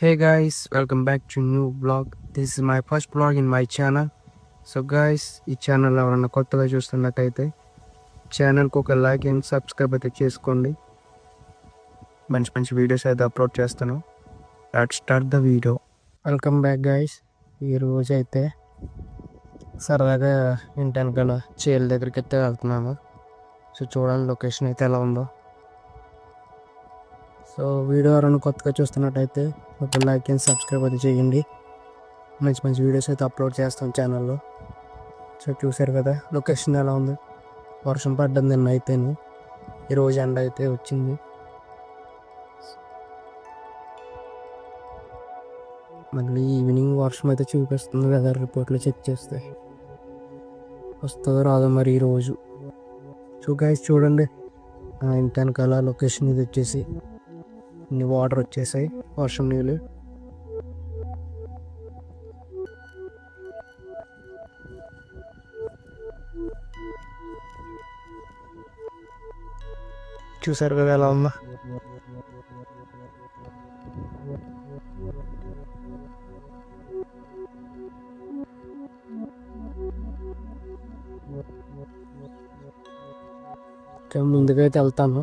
Hey guys, welcome back to new vlog. This is my first vlog in my channel. So guys ఈ channel ఎవరన్నా కొత్తగా చూస్తున్నట్టయితే ఛానల్కి ఒక లైక్ అండ్ సబ్స్క్రైబ్ అయితే చేసుకోండి. మంచి మంచి వీడియోస్ అయితే అప్లోడ్ చేస్తాను. Let's start the video. Welcome back guys. ఈరోజు అయితే సరదాగా ఇంటి వెనకాల చేల దగ్గరికి అయితే వెళ్తున్నాము. సో చూడండి లొకేషన్ అయితే ఎలా ఉందో. సో వీడియో ఎవరైనా కొత్తగా చూస్తున్నట్టయితే ఒక లైక్ అండ్ సబ్స్క్రైబ్ అయితే చేయండి. మంచి మంచి వీడియోస్ అయితే అప్లోడ్ చేస్తాం ఛానల్లో. సో చూసారు కదా లొకేషన్ ఎలా ఉంది. వర్షం పడ్డది నిన్న అయితేను, ఈరోజు ఎండ అయితే వచ్చింది. మళ్ళీ ఈవినింగ్ వర్షం అయితే చూపిస్తుంది వెదర్ రిపోర్ట్లో చెక్ చేస్తే. వస్తుందో రాదో మరి ఈరోజు. సో గైస్ చూడండి ఇంటి వెనకాల లొకేషన్ ఇది వచ్చేసి ఇన్ని వాటర్ వచ్చేసాయి, వర్షం నీళ్ళు. చూసారు కదా ఎలా ఉందా. ముందుగా అయితే వెళ్తాను.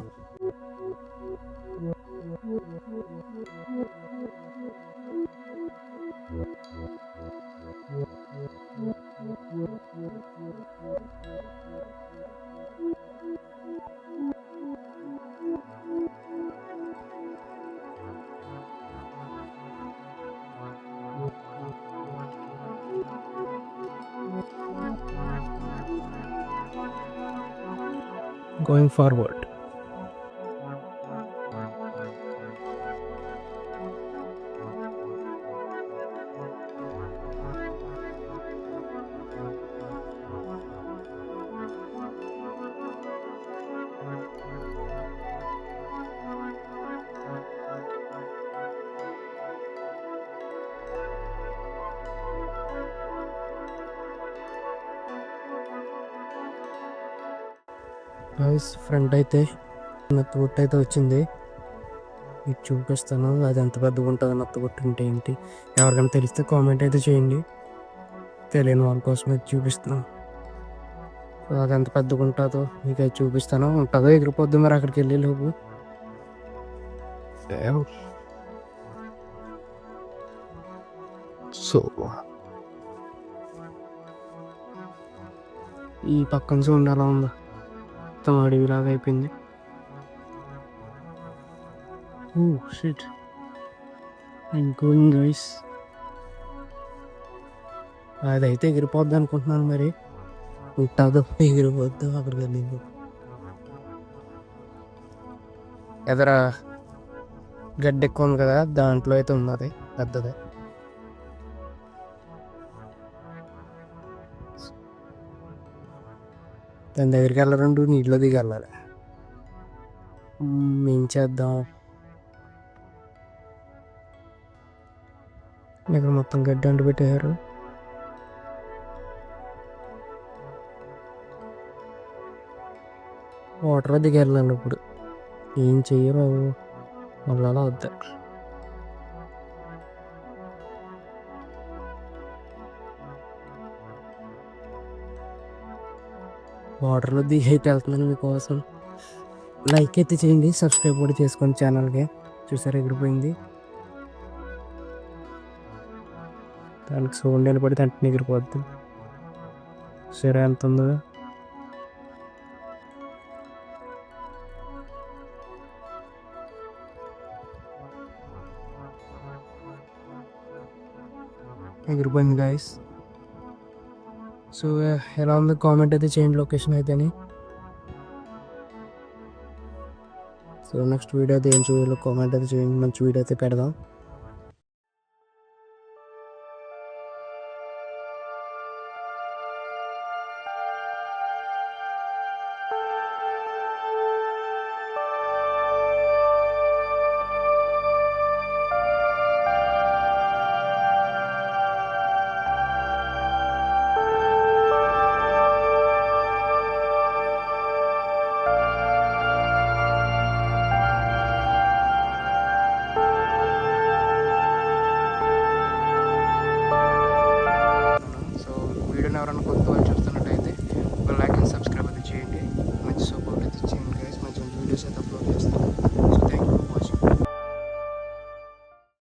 Going forward. ఫ్రంట్ అయితే నత్తగుట్ట అయితే వచ్చింది. ఇది చూపిస్తాను, అది ఎంత పెద్దగా ఉంటుందో నత్తగుట్ట అంటే ఏంటి. ఎవరికైనా తెలిస్తే కామెంట్ అయితే చేయండి. తెలియని వాళ్ళ కోసం అయితే చూపిస్తున్నాను. అది ఎంత పెద్దగా ఉంటుందో మీకు అయితే చూపిస్తాను. ఉంటుందో ఎగిరిపోద్ది మరి అక్కడికి వెళ్ళే లోపు. సో ఈ పక్కన చూడండి అలా ఉందా, మొత్తం అడవిలాగా అయిపోయింది. Shit, I'm going guys. అదైతే ఎగిరిపోద్ది అనుకుంటున్నాను, మరి ఉంటుందో ఎగిరిపోద్దో అక్కడికి వెళ్ళింది. ఎదర గడ్డ ఎక్కువ ఉంది కదా, దాంట్లో అయితే ఉన్నది పెద్దది. దాని దగ్గరికి వెళ్ళరండు, నీటిలో దిగి వెళ్ళాలి. ఏం చేద్దాం, ఇక్కడ మొత్తం గడ్డి అంటు పెట్టారు. వాటర్లో దిగి వెళ్ళాలి. ఇప్పుడు ఏం చెయ్యరు మళ్ళీ అలా వద్దా. వాటర్లో దిగి అయితే వెళ్తున్నాను మీకోసం. లైక్ అయితే చేయండి, సబ్స్క్రైబ్ కూడా చేసుకోండి ఛానల్కి. చూసారు ఎగిరిపోయింది. దానికి సోండేలు పడితే వెంటనే ఎగిరిపోద్ది. సరే ఎంత ఉందో. ఎగిరిపోయింది గాయస్. సో ఎలా ఉంది కామెంట్ అయితే చేయండి లొకేషన్ అయితేని. సో నెక్స్ట్ వీడియో అయితే ఏం చూడాలో కామెంట్ అయితే చేయండి, మంచి వీడియో అయితే పెడదాం. ఎవరైనా కొత్త వాళ్ళు చూస్తున్నట్టయితే ఒక లైక్ అండ్ సబ్స్క్రైబ్ అయితే చేయండి. మంచి సపోర్ట్ అయితే చేయండి గైస్. మంచి వీడియోస్ అయితే అప్లోడ్ చేస్తాను.